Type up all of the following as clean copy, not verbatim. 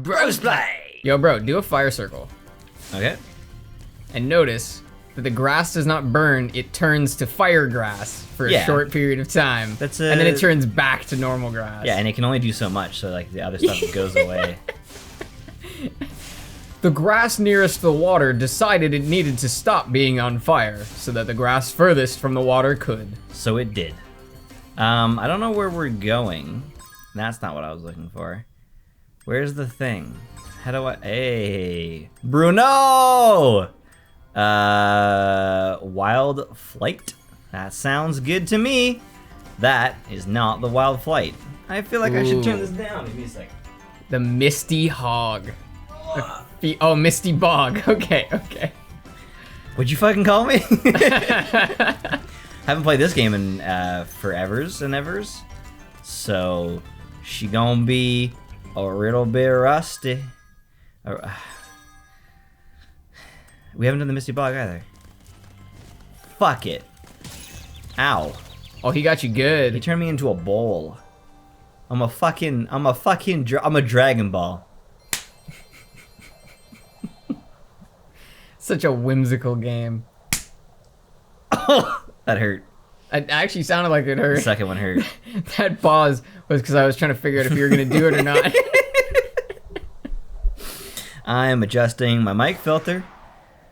Brosplay! Yo, bro, do a fire circle. Okay. And notice that the grass does not burn, it turns to fire grass for a short period of time. And then it turns back to normal grass. Yeah, and it can only do so much, so like the other stuff goes away. The grass nearest the water decided it needed to stop being on fire so that the grass furthest from the water could. So it did. I don't know where we're going. That's not what I was looking for. Where's the thing? How do I... Hey! Bruno! Wild Flight? That sounds good to me. That is not the Wild Flight. I feel like I should turn this down. Give me a second. The Misty Hog. Oh, Misty Bog. Okay, okay. What'd you fucking call me? Haven't played this game in forevers and evers. So, she gonna be a little bit rusty. We haven't done the Misty Bog either. Fuck it. Ow. Oh, he got you good. He turned me into a bowl. I'm a Dragon Ball. Such a whimsical game. Oh, that hurt. It actually sounded like it hurt. The second one hurt. That pause was because I was trying to figure out if you were going to do it or not. I am adjusting my mic filter.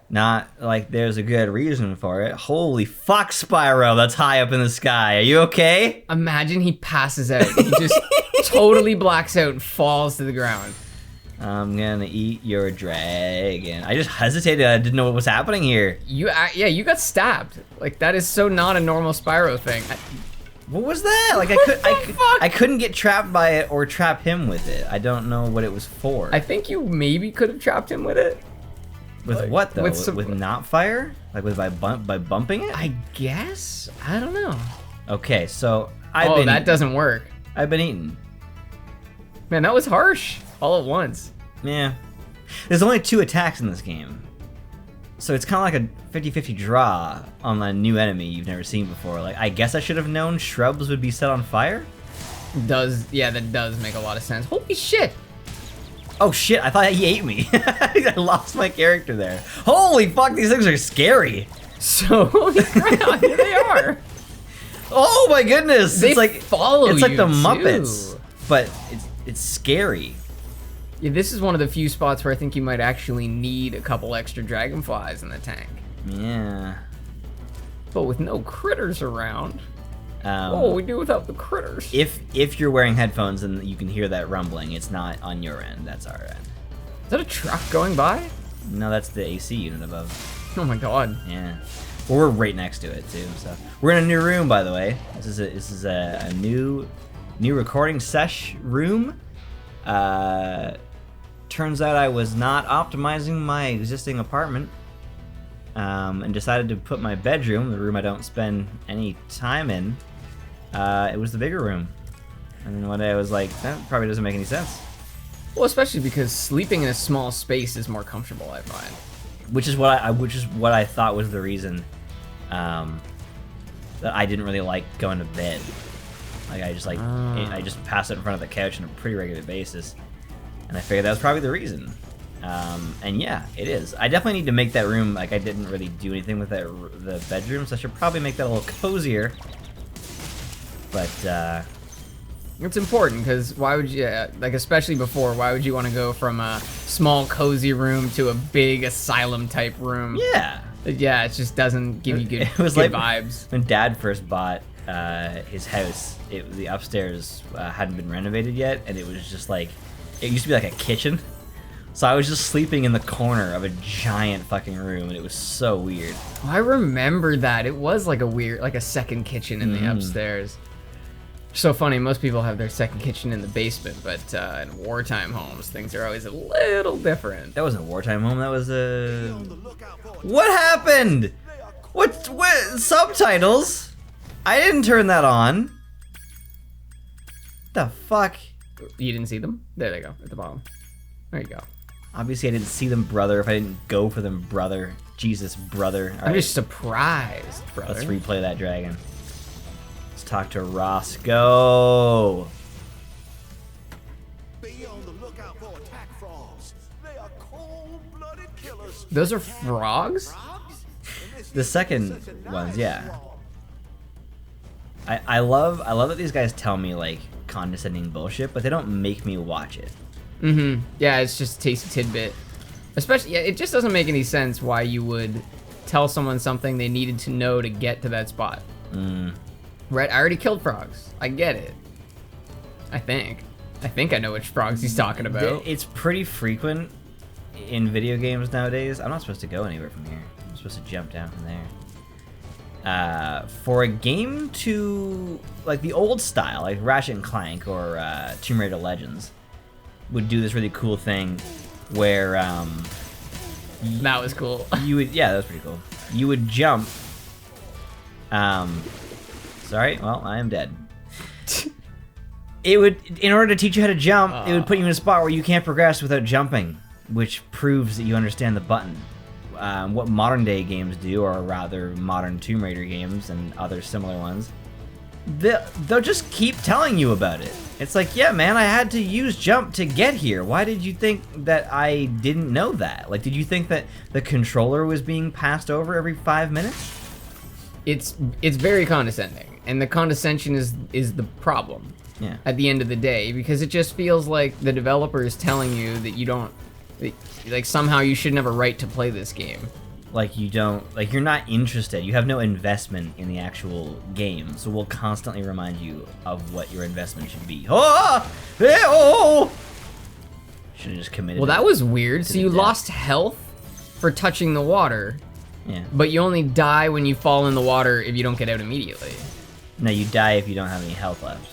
Not like there's a good reason for it. Holy fuck, Spyro, that's high up in the sky. Are you okay? Imagine he passes out. He just totally blacks out and falls to the ground. I'm gonna eat your dragon. I just hesitated. I didn't know what was happening here. Yeah, you got stabbed. Like, that is so not a normal Spyro thing. What was that? Like, I couldn't get trapped by it or trap him with it. I don't know what it was for. I think you maybe could have trapped him with it. With like, what though? With not fire? Like by bumping it? I guess. I don't know. Okay, so that doesn't work. I've been eaten. Man, that was harsh. All at once. Yeah. There's only 2 attacks in this game. So it's kind of like a 50-50 draw on a new enemy you've never seen before. Like, I guess I should have known shrubs would be set on fire? Yeah, that does make a lot of sense. Holy shit! Oh shit, I thought he ate me. I lost my character there. Holy fuck, these things are scary. So, holy crap, here they are. Oh my goodness. They follow you. It's like the Muppets, but it's scary. Yeah, this is one of the few spots where I think you might actually need a couple extra dragonflies in the tank. Yeah. But with no critters around. What will we do without the critters? If you're wearing headphones and you can hear that rumbling, it's not on your end, that's our end. Is that a truck going by? No, that's the AC unit above. Oh my god. Yeah. Well, we're right next to it too, so. We're in a new room, by the way. This is a new recording sesh room. Turns out I was not optimizing my existing apartment. And decided to put my bedroom, the room I don't spend any time in, it was the bigger room. And then one day I was like, that probably doesn't make any sense. Well, especially because sleeping in a small space is more comfortable, I find. Which is what I thought was the reason that I didn't really like going to bed. Like I just pass it in front of the couch on a pretty regular basis, and I figured that was probably the reason. And yeah, it is. I definitely need to make that room, like I didn't really do anything with the bedroom, so I should probably make that a little cozier. But it's important, because why would you, like especially before, why would you want to go from a small cozy room to a big asylum type room? Yeah. Yeah, it just doesn't give you good, it was good like vibes. When Dad first bought his house, the upstairs hadn't been renovated yet, and it was just like, it used to be like a kitchen. So I was just sleeping in the corner of a giant fucking room, and it was so weird. Oh, I remember that. It was like a weird, like a second kitchen in the upstairs. So funny, most people have their second kitchen in the basement, but in wartime homes, things are always a little different. That wasn't a wartime home, that was a... What happened? What subtitles? I didn't turn that on. The fuck? You didn't see them? There they go, at the bottom. There you go. Obviously I didn't see them, brother. If I didn't go for them, brother. Jesus, brother. I'm just surprised, brother. Let's replay that dragon. Let's talk to Roscoe. Be on the lookout for attack. Those are frogs? The second ones, yeah. I love that these guys tell me like condescending bullshit, but they don't make me watch it. Mm-hmm. Yeah, it's just a tasty tidbit. Especially, yeah, it just doesn't make any sense why you would tell someone something they needed to know to get to that spot. Right? I already killed frogs. I get it. I think I know which frogs he's talking about. It's pretty frequent in video games nowadays. I'm not supposed to go anywhere from here. I'm supposed to jump down from there. For a game to like the old style, like Ratchet and Clank or Tomb Raider Legends, would do this really cool thing where that was cool. You would, yeah, that was pretty cool. You would jump. Sorry, well, I am dead. It would, in order to teach you how to jump, it would put you in a spot where you can't progress without jumping, which proves that you understand the button. What modern day games do, or rather modern Tomb Raider games and other similar ones, they'll just keep telling you about it. It's like, yeah, man, I had to use jump to get here. Why did you think that I didn't know that? Like, did you think that the controller was being passed over every 5 minutes? It's very condescending, and the condescension is the problem. Yeah. At the end of the day, because it just feels like the developer is telling you that you don't, like somehow you shouldn't have a right to play this game. Like you don't, like you're not interested. You have no investment in the actual game, so we'll constantly remind you of what your investment should be. Oh! Should have just committed. Well, that was weird. So you death. lost health for touching the water. Yeah. But you only die when you fall in the water if you don't get out immediately. No, you die if you don't have any health left.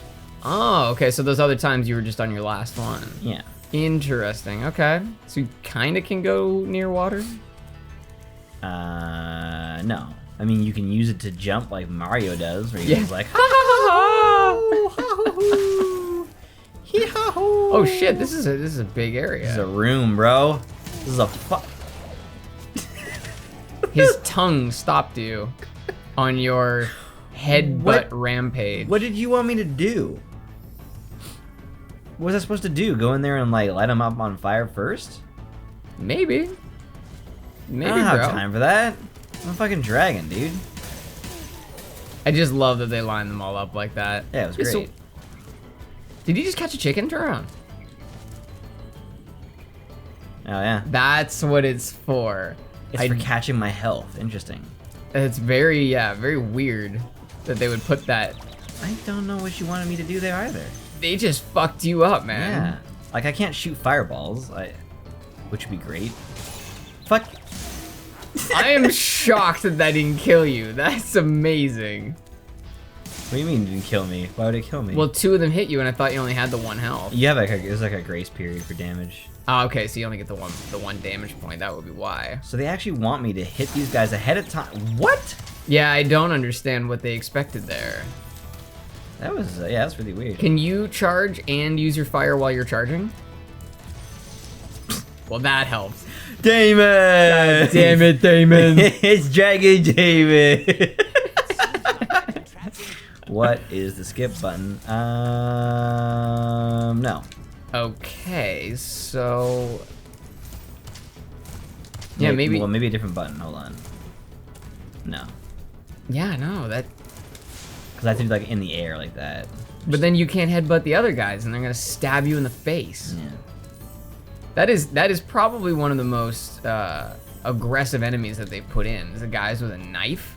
Oh, okay. So those other times you were just on your last one. Yeah. Interesting. Okay. So you kind of can go near water? No. I mean, you can use it to jump like Mario does, where he's like, ha ha ha ha. Oh shit! This is a big area. This is a room, bro. This is a His tongue stopped you on your headbutt rampage. What did you want me to do? What was I supposed to do? Go in there and like light him up on fire first? Maybe. Maybe, I don't have time for that. I'm a fucking dragon, dude. I just love that they line them all up like that. Yeah, it was great. So, did you just catch a chicken? Turn around. Oh yeah. That's what it's for. It's for catching my health. Interesting. It's very weird that they would put that. I don't know what you wanted me to do there either. They just fucked you up, man. Yeah. Like I can't shoot fireballs, which would be great. Fuck. I am shocked that didn't kill you. That's amazing. What do you mean it didn't kill me? Why would it kill me? Well, 2 of them hit you, and I thought you only had the 1 health. You have there's like a grace period for damage. Oh, okay, so you only get the one damage point. That would be why. So they actually want me to hit these guys ahead of time. What? Yeah, I don't understand what they expected there. That was that's really weird. Can you charge and use your fire while you're charging? Well, that helps. Damon! God damn it, Damon! It's Dragon Damon! What is the skip button? No. Okay, so... Yeah, maybe... Well, maybe a different button. Hold on. No. Yeah, no, that... Because I have to do like in the air like that. But then you can't headbutt the other guys, and they're gonna stab you in the face. Yeah. That is probably one of the most aggressive enemies that they put in. Is the guys with a knife.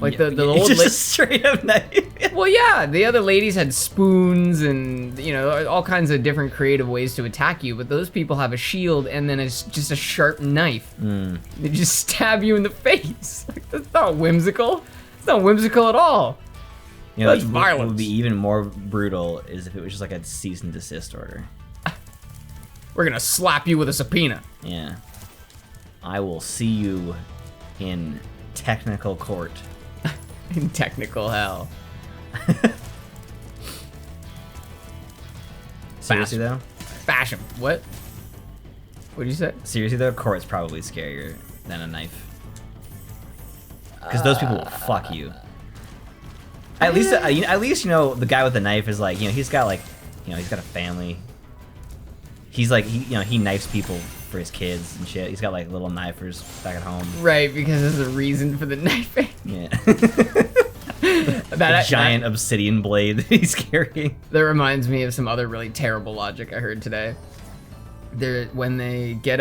Like the old just a straight up knife. Well, yeah, the other ladies had spoons and all kinds of different creative ways to attack you, but those people have a shield and then it's just a sharp knife. They just stab you in the face. Like, that's not whimsical. It's not whimsical at all. That's violence. What would be even more brutal is if it was just like a cease and desist order. We're gonna slap you with a subpoena. Yeah. I will see you in technical court. In technical hell. Seriously though? Bash him. What? What'd you say? Seriously though, court's probably scarier than a knife. Because those people will fuck you. At least the guy with the knife is like, he's got like, he's got a family. he's like he knifes people for his kids and shit. He's got like little knifers back at home. Right, because there's a reason for the knifing. Yeah. that giant obsidian blade that he's carrying. That reminds me of some other really terrible logic I heard today. When they get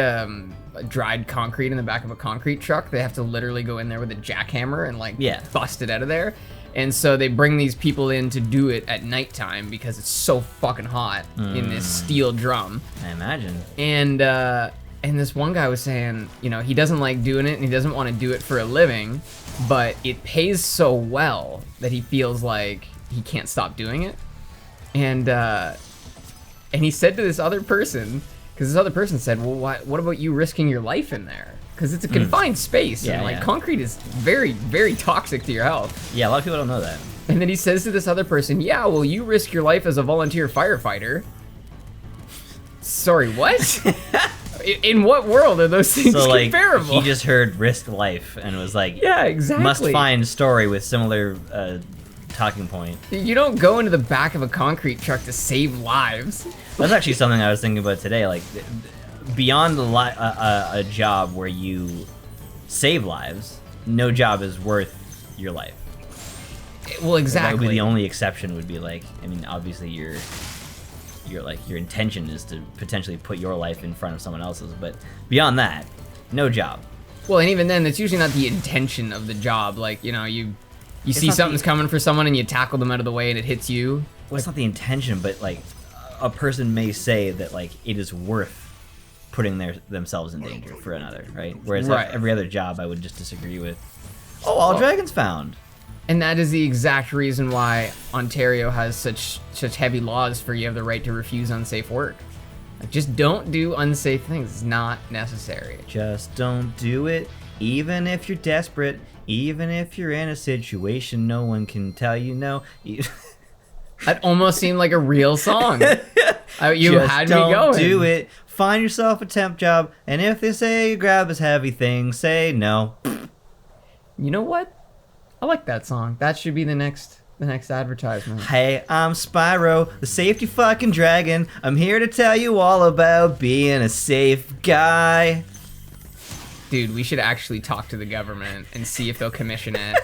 dried concrete in the back of a concrete truck, they have to literally go in there with a jackhammer and like bust it out of there. And so they bring these people in to do it at nighttime because it's so fucking hot in this steel drum. I imagine. And this one guy was saying, he doesn't like doing it and he doesn't want to do it for a living, but it pays so well that he feels like he can't stop doing it. And he said to this other person, because this other person said, well, what about you risking your life in there? Because it's a confined space, and concrete is very, very toxic to your health. Yeah, a lot of people don't know that. And then he says to this other person, yeah, well, you risk your life as a volunteer firefighter. Sorry, what? In what world are those things comparable? He just heard risk life and was like, yeah, exactly. Must find story with similar talking point. You don't go into the back of a concrete truck to save lives. That's actually something I was thinking about today. Like, beyond a job where you save lives, no job is worth your life. Well, exactly. That would be the only exception. Would be like, I mean, obviously your intention is to potentially put your life in front of someone else's, but beyond that, no job. Well, and even then, that's usually not the intention of the job. Like, you see something's coming for someone and you tackle them out of the way and it hits you. Well, it's not the intention, but like a person may say that like it is worth putting themselves in danger for another, right? Whereas every other job I would just disagree with. Oh, all dragons found. And that is the exact reason why Ontario has such heavy laws for you have the right to refuse unsafe work. Like, just don't do unsafe things. It's not necessary. Just don't do it, even if you're desperate, even if you're in a situation no one can tell you no. That almost seemed like a real song. You just had me going. Don't do it. Find yourself a temp job, and if they say grab this heavy thing, say no. You know what? I like that song. That should be the next advertisement. Hey, I'm Spyro, the safety fucking dragon. I'm here to tell you all about being a safe guy. Dude, we should actually talk to the government and see if they'll commission it.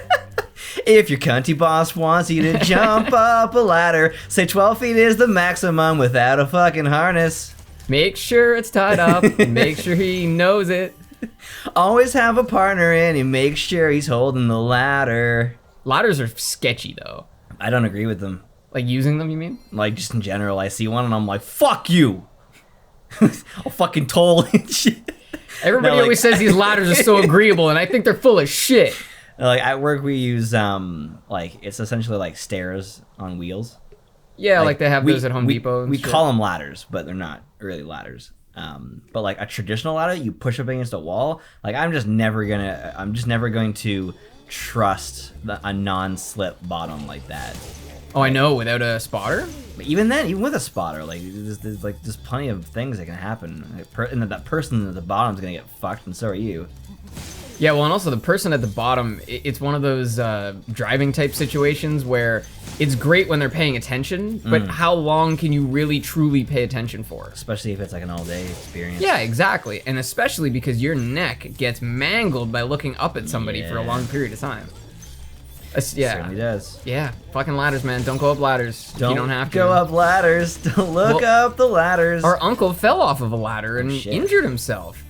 If your cunty boss wants you to jump up a ladder, say 12 feet is the maximum without a fucking harness. Make sure it's tied up. Make sure he knows it. Always have a partner in and make sure he's holding the ladder. Ladders are sketchy, though. I don't agree with them. Like using them, you mean? Like, just in general, I see one and I'm like, fuck you! I'll fucking toll and shit. Everybody always says these ladders are so agreeable, and I think they're full of shit. Like, at work we use, like, it's essentially like stairs on wheels. Yeah, like they have those at Home Depot and we shit. call them ladders, but they're not really ladders. But like a traditional ladder, you push up against a wall. Like, I'm just never going to trust a non-slip bottom like that. Oh, I know, without a spotter? But even then, even with a spotter, like there's plenty of things that can happen. And that person at the bottom is gonna get fucked, and so are you. Yeah, well, and also the person at the bottom, it's one of those driving type situations where it's great when they're paying attention, but how long can you really truly pay attention for? Especially if it's like an all-day experience. Yeah, exactly. And especially because your neck gets mangled by looking up at somebody for a long period of time. Yeah. It certainly does. Yeah, fucking ladders, man. Don't go up ladders. You don't have to. Go up ladders. Don't look up the ladders. Our uncle fell off of a ladder and injured himself.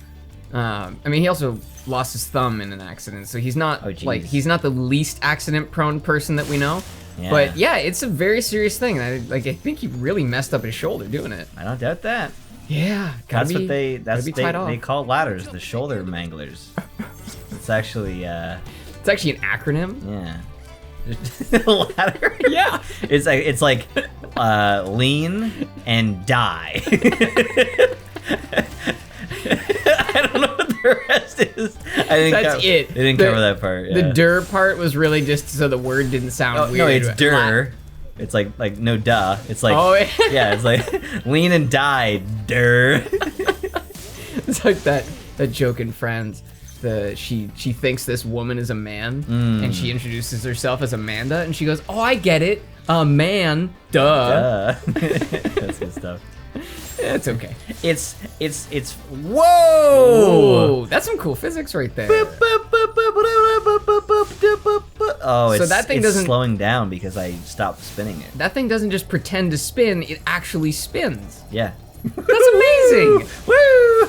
I mean, he also lost his thumb in an accident, so he's not he's not the least accident-prone person that we know. Yeah. But yeah, it's a very serious thing. I think he really messed up his shoulder doing it. I don't doubt that. Yeah, that's what they call ladders, the shoulder manglers. It's actually an acronym. Yeah. Ladder. Yeah. It's like lean and die. I don't know what the rest is. That's it. They didn't cover that part. The "der" part was really just so the word didn't sound weird. No, it's "der." It's like no duh. It's like yeah, it's like lean and die, der. It's like that joke in Friends. She thinks this woman is a man, and she introduces herself as Amanda, and she goes, "Oh, I get it, a man, duh." That's good stuff. It's okay. It's whoa! Ooh, that's some cool physics right there. Oh, So that thing it's doesn't- slowing down because I stopped spinning it. That thing doesn't just pretend to spin, it actually spins. Yeah. That's amazing! Woo!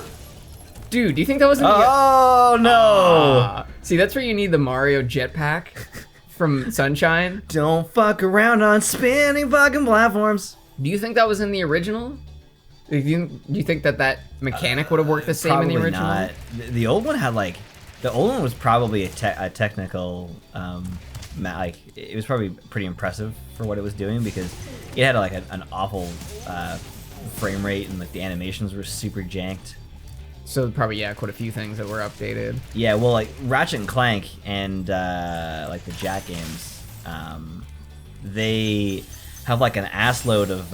Dude, do you think that was in the... Oh no! See, that's where you need the Mario jetpack from Sunshine. Don't fuck around on spinning fucking platforms. Do you think that was in the original? Do you think that mechanic would have worked the same in the Probably original? not. The old one had like, the old one was probably a technical, like it was probably pretty impressive for what it was doing because it had like an awful frame rate and like the animations were super janked. So probably, yeah, quite a few things that were updated. Yeah, well, like Ratchet and Clank and like the Jack games, they have like an assload of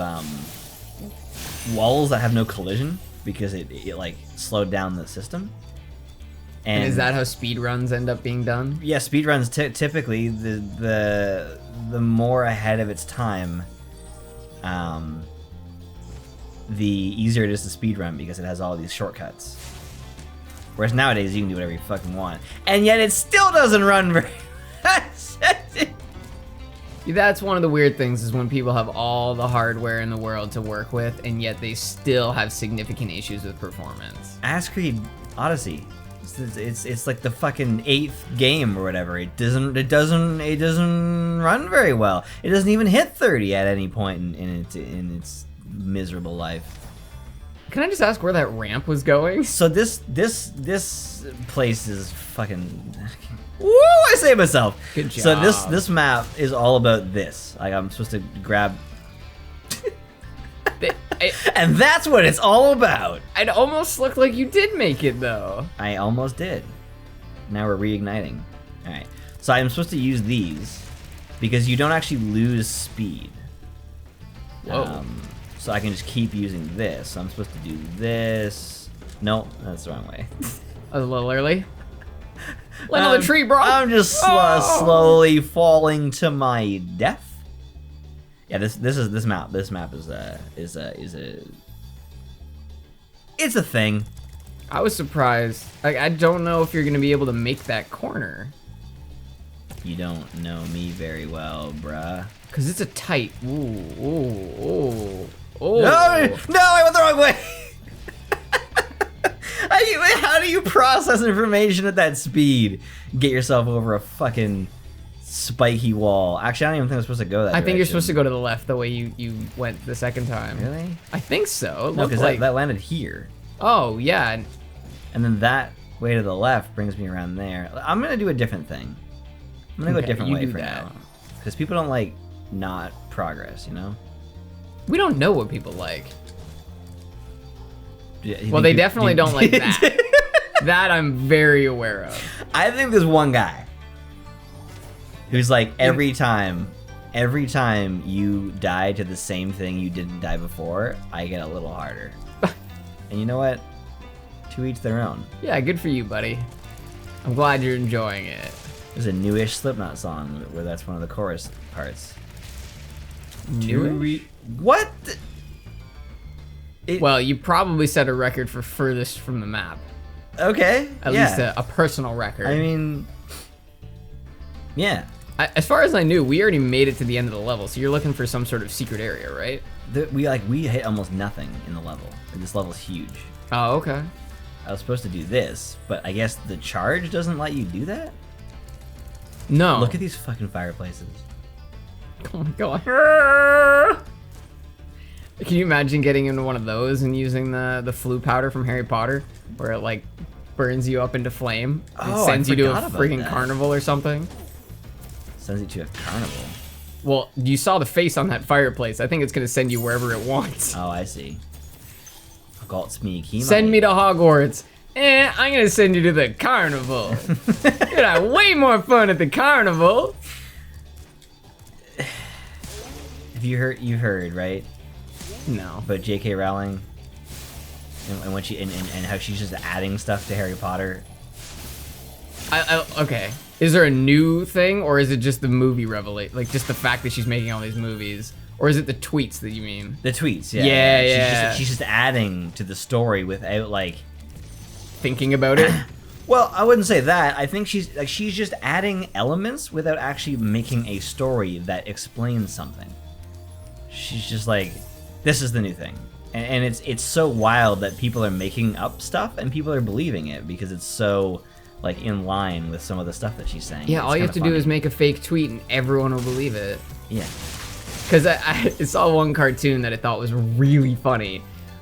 walls that have no collision because it like slowed down the system. And is that how speedruns end up being done? Yeah, speedruns typically the more ahead of its time, the easier it is to speedrun because it has all these shortcuts. Whereas nowadays you can do whatever you fucking want, and yet it still doesn't run very fast. That's one of the weird things is when people have all the hardware in the world to work with, and yet they still have significant issues with performance. Assassin's Creed Odyssey. It's like the fucking 8th game or whatever. It doesn't run very well. It doesn't even hit 30 at any point in its miserable life. Can I just ask where that ramp was going? So this place is fucking. Woo! I say myself. Good job. So this map is all about this. Like I'm supposed to grab. And that's what it's all about. It almost looked like you did make it, though. I almost did. Now we're reigniting. All right. So I'm supposed to use these because you don't actually lose speed. Whoa. So I can just keep using this. So I'm supposed to do this. No, that's the wrong way. I was a little early. Land on the tree, bro. I'm just slowly falling to my death. Yeah, this map is it's a thing. I was surprised. Like, I don't know if you're gonna be able to make that corner. You don't know me very well, bruh. Cause it's a tight. Ooh. No, I went the wrong way. How do you process information at that speed? Get yourself over a fucking spiky wall. Actually, I don't even think I'm supposed to go that direction. I think you're supposed to go to the left the way you went the second time. Really? I think so. It No, looked because like... that landed here. Oh, yeah. And then that way to the left brings me around there. I'm going to do a different thing. I'm going to go a different way for now. Because people don't like not progress, you know? We don't know what people like. You Well, think they definitely don't like that. That I'm very aware of. I think there's one guy who's like every time you die to the same thing you didn't die before, I get a little harder. And you know what? To each their own. Yeah, good for you, buddy. I'm glad you're enjoying it. There's a newish Slipknot song where that's one of the chorus parts. Newish? What? Well, you probably set a record for furthest from the map. Okay. At least a personal record. I mean, yeah. As far as I knew, we already made it to the end of the level, so you're looking for some sort of secret area, right? We hit almost nothing in the level. This level's huge. Oh, okay. I was supposed to do this, but I guess the charge doesn't let you do that? No. Look at these fucking fireplaces. Oh my god. Can you imagine getting into one of those and using the flu powder from Harry Potter, where it like burns you up into flame and sends you to a freaking carnival or something? Sends you to a carnival. Well, you saw the face on that fireplace. I think it's gonna send you wherever it wants. Oh, I see. Send me to Hogwarts. I'm gonna send you to the carnival. You're gonna have way more fun at the carnival. Have you heard? You've heard, right? No. But J.K. Rowling and when she and how she's just adding stuff to Harry Potter. Okay. Is there a new thing, or is it just the movie revelation? Like just the fact that she's making all these movies? Or is it the tweets that you mean? The tweets, yeah. Yeah. She's just adding to the story without like Thinking about it? Well, I wouldn't say that. I think she's just adding elements without actually making a story that explains something. She's just like, this is the new thing, and it's so wild that people are making up stuff and people are believing it because it's so like in line with some of the stuff that she's saying. Yeah, It's all you have to kinda do is funny. make a fake tweet and everyone will believe it. Yeah. Because I saw one cartoon that I thought was really funny,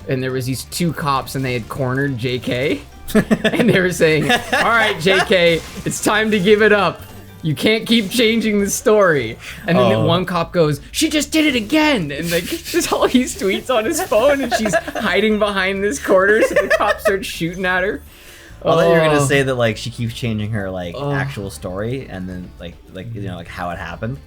and there was these two cops and they had cornered JK, and they were saying, all right, JK, it's time to give it up. You can't keep changing the story. And then one cop goes, she just did it again. And like, just all these tweets on his phone, and she's hiding behind this corner, so the cop starts shooting at her. I thought you were gonna say that like she keeps changing her like actual story and then like you know like how it happened,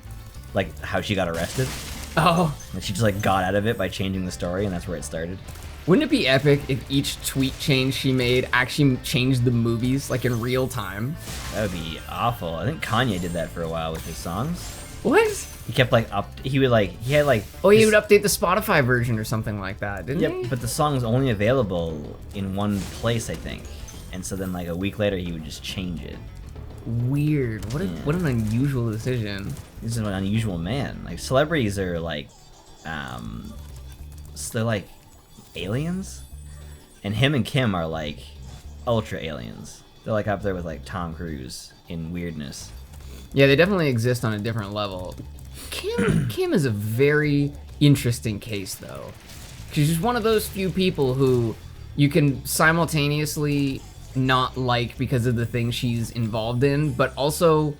like how she got arrested. Oh. And she just like got out of it by changing the story, and that's where it started. Wouldn't it be epic if each tweet change she made actually changed the movies, like in real time? That would be awful. I think Kanye did that for a while with his songs. What? He kept like he had like Oh, he would update the Spotify version or something like that, didn't he? Yep, but the song's only available in one place, I think. And so then like a week later he would just change it. Weird. What an unusual decision. This is an unusual man. Like celebrities are like they're like aliens, and him and Kim are like ultra aliens. They're like up there with like Tom Cruise in weirdness. Yeah, they definitely exist on a different level. Kim is a very interesting case though. She's just one of those few people who you can simultaneously not like because of the things she's involved in, but also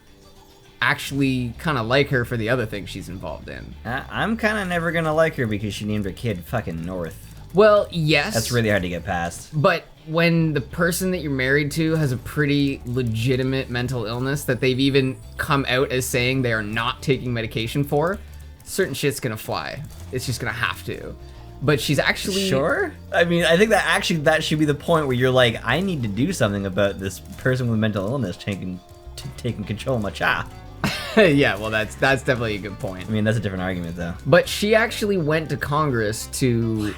actually kind of like her for the other things she's involved in. I'm kind of never gonna like her because she named her kid fucking North. Well, yes. That's really hard to get past. But when the person that you're married to has a pretty legitimate mental illness that they've even come out as saying they are not taking medication for, certain shit's gonna fly. It's just gonna have to. But she's actually... Sure? I mean, I think that should be the point where you're like, I need to do something about this person with mental illness taking control of my child. Yeah, well, that's definitely a good point. I mean, that's a different argument, though. But she actually went to Congress to... What?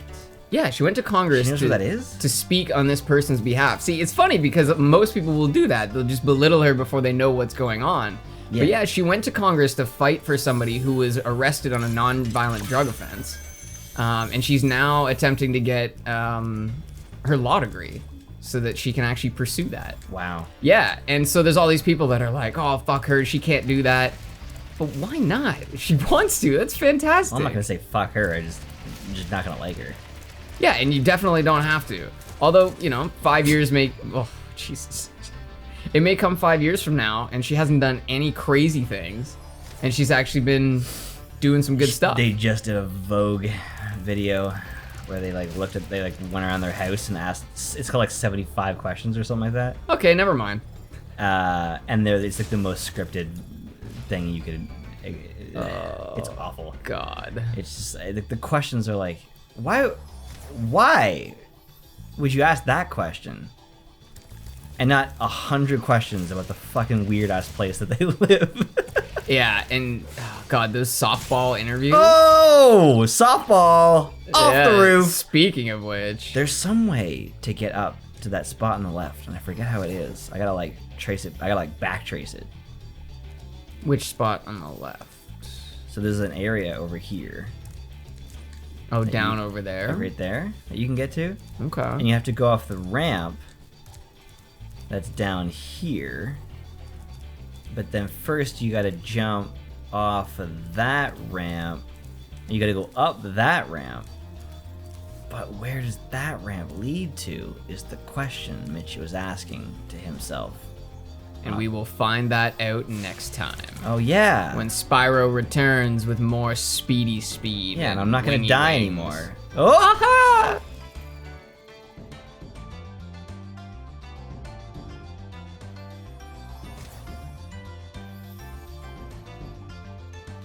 Yeah, she went to Congress She knows who that is? to speak on this person's behalf. See, it's funny because most people will do that. They'll just belittle her before they know what's going on. Yeah. But yeah, she went to Congress to fight for somebody who was arrested on a non-violent drug offense. And she's now attempting to get her law degree so that she can actually pursue that. Wow. Yeah, and so there's all these people that are like, oh, fuck her, she can't do that. But why not? She wants to. That's fantastic. Well, I'm not going to say fuck her. I'm just not going to like her. Yeah, and you definitely don't have to. Although, you know, 5 years may... Oh, Jesus. It may come 5 years from now, and she hasn't done any crazy things, and she's actually been doing some good stuff. They just did a Vogue video where they like went around their house and asked... It's called like 75 questions or something like that. Okay, never mind. And it's like the most scripted thing you could... it's awful. God. It's just... The questions are like... Why would you ask that question and not 100 questions about the fucking weird ass place that they live? Yeah, and God, those softball interviews. Oh, softball off the roof. Speaking of which, there's some way to get up to that spot on the left, and I forget how it is. I gotta like trace it. I gotta like backtrace it. Which spot on the left? So there's an area over here. Oh, down over there? Right there, that you can get to. Okay. And you have to go off the ramp that's down here. But then first you gotta jump off of that ramp. And you gotta go up that ramp. But where does that ramp lead to is the question Mitch was asking to himself. And we will find that out next time. Oh, yeah. When Spyro returns with more speedy speed. Yeah, and I'm not going to wingy die wings. anymore. Oh!